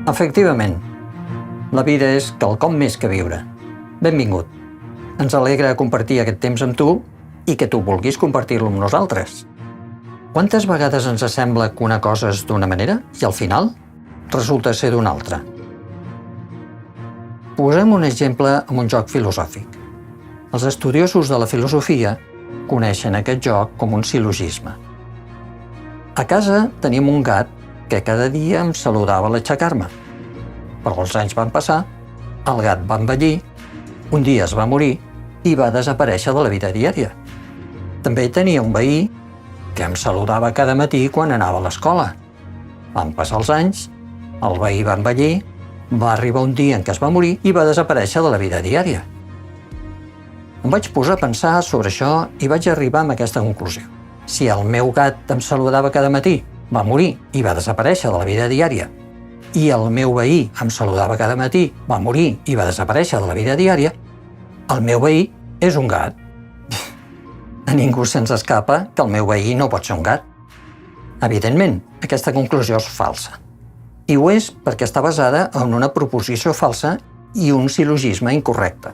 Efectivament, la vida és quelcom més que viure. Benvingut. Ens alegra compartir aquest temps amb tu i que tu vulguis compartir-lo amb nosaltres. Quantes vegades ens sembla que una cosa és d'una manera i al final resulta ser d'una altra? Posem un exemple amb un joc filosòfic. Els estudiosos de la filosofia coneixen aquest joc com un sil·logisme. A casa tenim un gat que cada dia em saludava a l'aixecar-me. Però els anys van passar, el gat va envellir, un dia es va morir i va desaparèixer de la vida diària. També tenia un veí que em saludava cada matí quan anava a l'escola. Van passar els anys, el veí va envellir, va arribar un dia en què es va morir i va desaparèixer de la vida diària. Em vaig posar a pensar sobre això i vaig arribar a aquesta conclusió. Si el meu gat em saludava cada matí, va morir i va desaparèixer de la vida diària, i el meu veí em saludava cada matí, va morir i va desaparèixer de la vida diària, el meu veí és un gat. A ningú se'ns escapa que el meu veí no pot ser un gat. Evidentment, aquesta conclusió és falsa. I ho és perquè està basada en una proposició falsa i un sil·logisme incorrecte.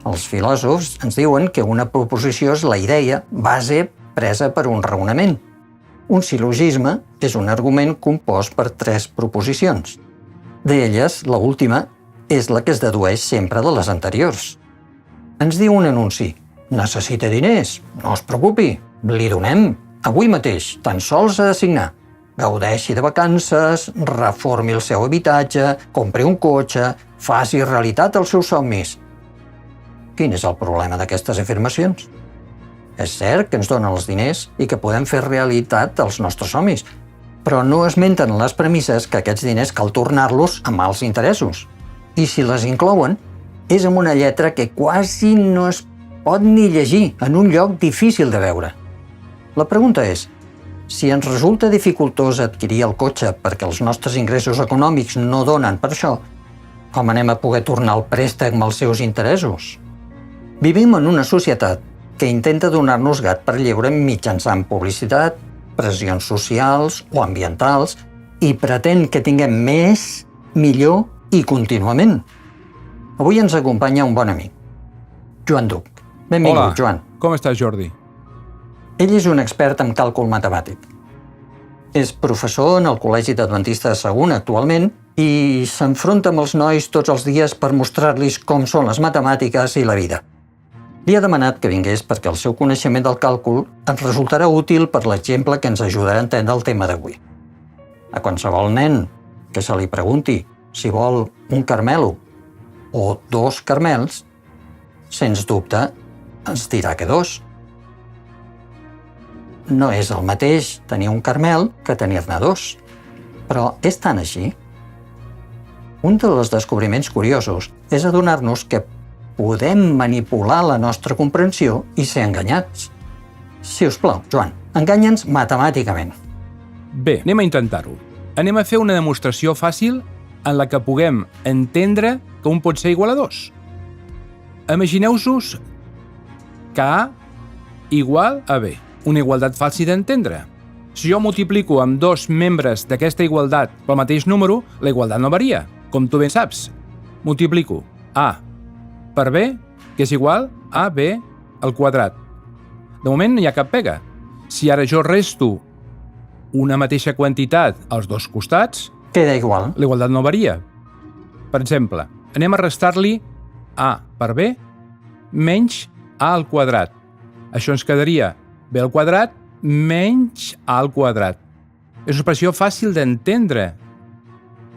Els filòsofs ens diuen que una proposició és la idea base presa per un raonament. Un sil·logisme és un argument compost per 3 proposicions. D'elles, l'última és la que es dedueix sempre de les anteriors. Ens diu un anunci: necessita diners, no es preocupi, li donem, avui mateix, tan sols a assignar. Gaudeixi de vacances, reformi el seu habitatge, compri un cotxe, faci realitat els seus somnis. Quin és el problema d'aquestes afirmacions? És cert que ens donen els diners i que podem fer realitat els nostres somnis, però no esmenten les premisses que aquests diners cal tornar-los a mals interessos. I si les inclouen, és amb una lletra que quasi no es pot ni llegir, en un lloc difícil de veure. La pregunta és, si ens resulta dificultós adquirir el cotxe perquè els nostres ingressos econòmics no donen per això, com anem a poder tornar el préstec amb els seus interessos? Vivim en una societat que intenta donar-nos gat per lleure mitjançant publicitat, pressions socials o ambientals i pretén que tinguem més, millor i contínuament. Avui ens acompanya un bon amic, Joan Duc. Benvingut, Hola, Joan. com estàs, Jordi? Ell és un expert en càlcul matemàtic. És professor en el Col·legi d'Adventistes de Sagunt actualment i s'enfronta amb els nois tots els dies per mostrar-los com són les matemàtiques i la vida. Li ha demanat que vingués perquè el seu coneixement del càlcul ens resultarà útil per l'exemple que ens ajudarà a entendre el tema d'avui. A qualsevol nen que se li pregunti si vol un carmelo o 2 carmels, sens dubte ens dirà que 2. No és el mateix tenir un carmel que tenir-ne 2. Però és tan així? Un dels descobriments curiosos és adonar-nos que podem manipular la nostra comprensió i ser enganyats. Si us plau, Joan, enganya'ns matemàticament. Bé, anem a intentar-ho. Anem a fer una demostració fàcil en la que puguem entendre que un pot ser igual a 2. Imagineu-vos que A igual a B. Una igualtat fàcil d'entendre. Si jo multiplico amb 2 membres d'aquesta igualtat pel mateix número, la igualtat no varia. Com tu ben saps, multiplico A per B, que és igual a B al quadrat. De moment no hi ha cap pega. Si ara jo resto una mateixa quantitat als 2 costats, Queda igual. la igualtat no varia. Per exemple, anem a restar-li A per B menys A al quadrat. Això ens quedaria B al quadrat menys A al quadrat. És una expressió fàcil d'entendre.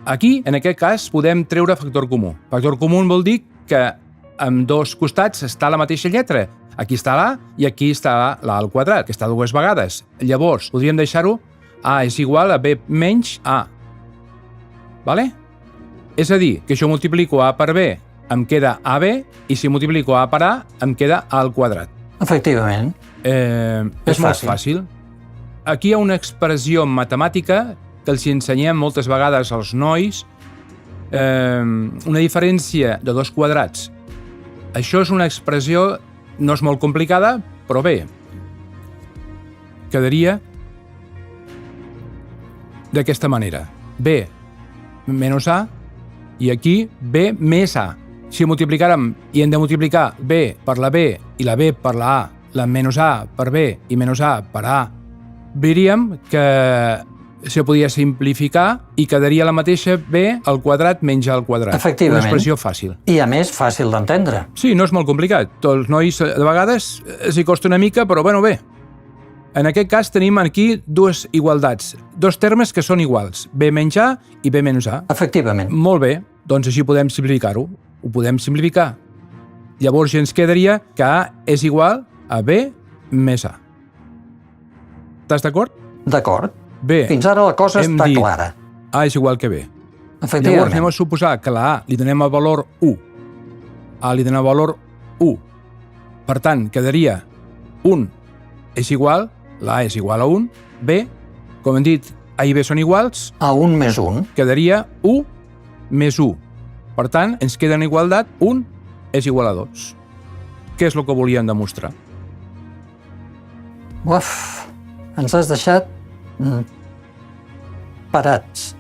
Aquí, en aquest cas, podem treure factor comú. Factor comú vol dir que amb 2 costats està la mateixa lletra. Aquí està l'A i aquí està l'A al quadrat, que està 2 vegades. Llavors, podríem deixar-ho A és igual a B menys A. Vale? És a dir, que jo multiplico A per B, em queda AB, i si multiplico A per A, em queda A al quadrat. Efectivament. És molt fàcil. Aquí hi ha una expressió matemàtica que els ensenyem moltes vegades als nois, una diferència de 2 quadrats. Això és una expressió, no és molt complicada, però bé, quedaria d'aquesta manera. B menys A i aquí B més A. Si multiplicàrem i hem de multiplicar B per la B i la B per la A, la menys A per B i menys A per A, veuríem que se podia simplificar i quedaria la mateixa B al quadrat menys A al quadrat. Efectivament. Una expressió fàcil. I a més, fàcil d'entendre. Sí, no és molt complicat. Els nois de vegades s'hi costa una mica, però bueno, bé. En aquest cas tenim aquí dues igualdats, dos termes que són iguals, B menys A i B menys A. Efectivament. Molt bé, doncs així podem simplificar-ho. Ho podem simplificar. Llavors ja ens quedaria que A és igual a B més A. Estàs d'acord? D'acord. Bé, Fins ara la cosa hem està dit clara. A és igual que B. Efectivament. Llavors anem a suposar que la A li donem el valor 1. A li donem el valor 1. Per tant, quedaria 1 és igual, la A és igual a 1, B, com hem dit, A i B són iguals, A 1 més 1. quedaria 1 més 1. Per tant, ens queda en igualtat 1 és igual a 2. Què és el que volíem demostrar? Uf, ens has deixat parats.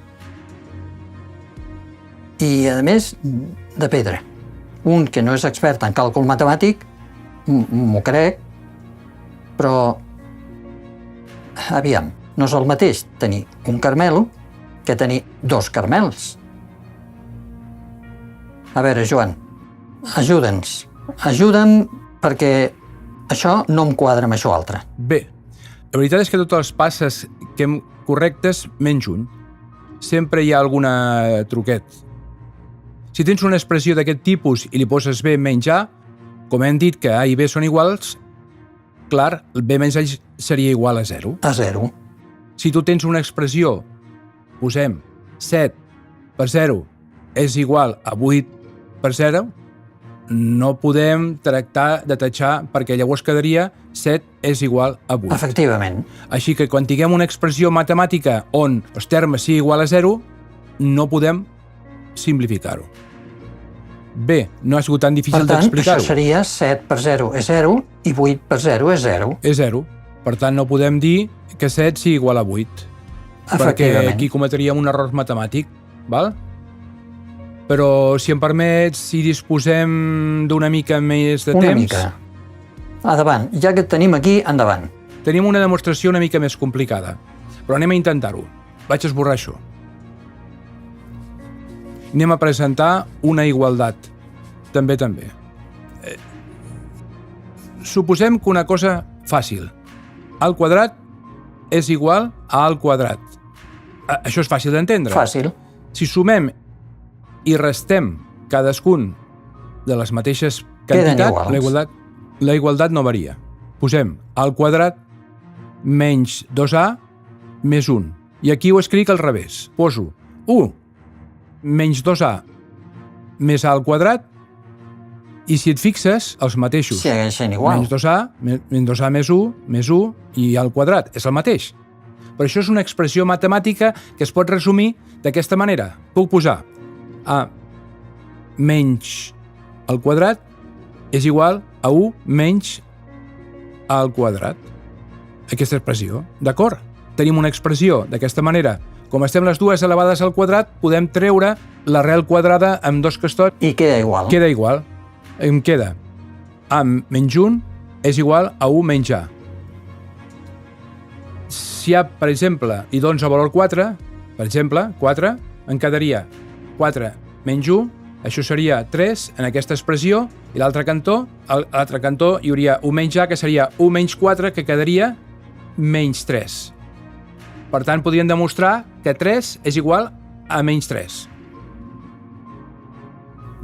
I, a més, de pedra. Un que no és expert en càlcul matemàtic, m'ho crec, però, aviam, no és el mateix tenir un carmel que tenir dos carmels. A veure, Joan, ajuda'ns. Ajuda'm perquè això no em quadra amb això altre. Bé, la veritat és que totes les passes que hem correctes menys un. Sempre hi ha alguna truquet. Si tens una expressió d'aquest tipus i li poses B menys A, com hem dit que A i B són iguals, clar, el B menys A seria igual a 0. A 0. Si tu tens una expressió, posem 7 per 0 és igual a 8 per 0, no podem tractar de tatxar perquè llavors quedaria 7 és igual a 8. Efectivament. Així que quan tinguem una expressió matemàtica on els termes sigui igual a 0, no podem simplificar-ho. Bé, no ha sigut tan difícil Per tant, això d'explicar-ho. seria 7 per 0 és 0 i 8 per 0 és 0. És 0. Per tant, no podem dir que 7 sigui igual a 8. Perquè Efectivament. aquí cometríem un error matemàtic, val? Però, si em permets, si disposem d'una mica més de Una temps... mica. Endavant. Ja que et tenim aquí, endavant. Tenim una demostració una mica més complicada, però anem a intentar-ho. Vaig esborrar això. Anem a presentar una igualtat. També. Suposem que una cosa fàcil. A al quadrat és igual a A al quadrat. Això és fàcil d'entendre. Fàcil. Si sumem i restem cadascun de les mateixes Queden quantitats, iguals. la igualtat no varia. Posem A al quadrat menys 2A més 1. I aquí ho escric al revés. Poso 1 menys 2A més A al quadrat i si et fixes, els mateixos. Segueixen igual. Menys 2A més 1 i A al quadrat. És el mateix. Però això és una expressió matemàtica que es pot resumir d'aquesta manera. Puc posar A menys al quadrat és igual a 1 menys A al quadrat. Aquesta expressió, d'acord? Tenim una expressió d'aquesta manera. Com estem les dues elevades al quadrat, podem treure l'arrel quadrada amb dos castots. I queda igual. Queda igual. Em queda A menys 1 és igual a 1 menys A. Si A, per exemple, li dones el valor 4, per exemple, 4, en quedaria 4 menys 1, això seria 3 en aquesta expressió, i a l'altre cantó hi hauria 1 menys A, que seria 1 menys 4, que quedaria menys 3. Per tant, podríem demostrar que 3 és igual a menys 3.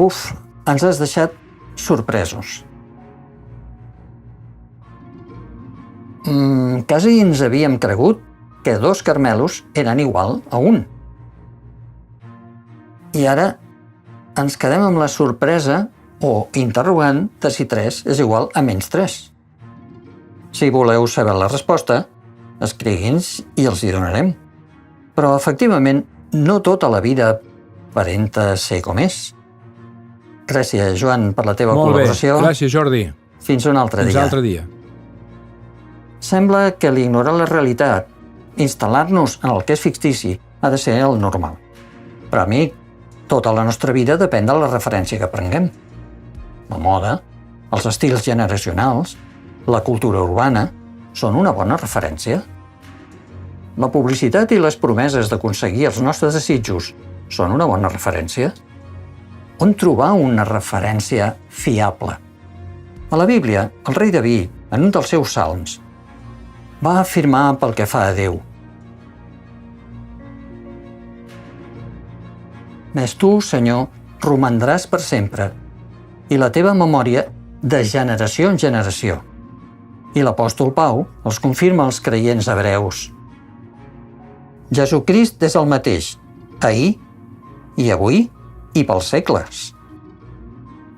Uf, ens has deixat sorpresos. Quasi ens havíem cregut que dos carmelos eren igual a un. I ara ens quedem amb la sorpresa o interrogant de si 3 és igual a menys 3. Si voleu saber la resposta, escrigui'ns i els hi donarem. Però, efectivament, no tota la vida aparenta ser com és. Gràcies, Joan, per la teva col·laboració. Molt bé, gràcies, Jordi. Fins un altre dia. Fins un altre dia. Sembla que l'ignorar la realitat, instal·lar-nos en el que és fictici, ha de ser el normal. Però, amic, tota la nostra vida depèn de la referència que prenguem. La moda, els estils generacionals, la cultura urbana són una bona referència. La publicitat i les promeses d'aconseguir els nostres desitjos són una bona referència. On trobar una referència fiable? A la Bíblia, el rei David, en un dels seus salms, va afirmar pel que fa a Déu: «Més tu, Senyor, romandràs per sempre, i la teva memòria de generació en generació». I l'apòstol Pau els confirma als creients hebreus: Jesucrist és el mateix, ahir i avui i pels segles.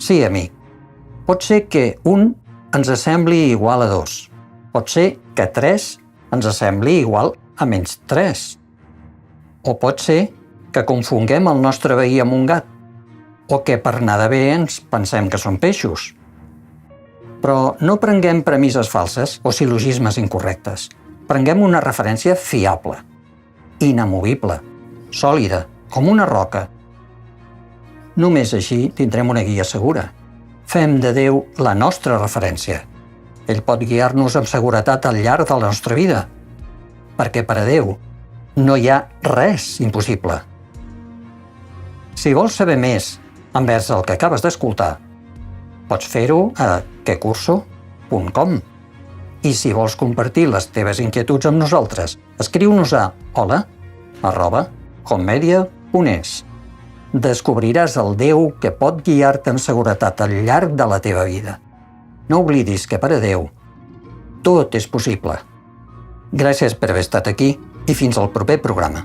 Sí, amic, pot ser que un ens sembli igual a 2. Pot ser que 3 ens sembli igual a menys 3. O pot ser que confonguem el nostre veí amb un gat. O que per anar de bé ens pensem que són peixos. Però no prenguem premisses falses o sil·logismes incorrectes. Prenguem una referència fiable, inamovible, sòlida, com una roca. Només així tindrem una guia segura. Fem de Déu la nostra referència. Ell pot guiar-nos amb seguretat al llarg de la nostra vida, perquè per a Déu no hi ha res impossible. Si vols saber més envers el que acabes d'escoltar, pots fer-ho a quecurso.com. I si vols compartir les teves inquietuds amb nosaltres, escriu-nos a hola@homemedia.es. Descobriràs el Déu que pot guiar-te amb seguretat al llarg de la teva vida. No oblidis que per a Déu tot és possible. Gràcies per haver estat aquí i fins al proper programa.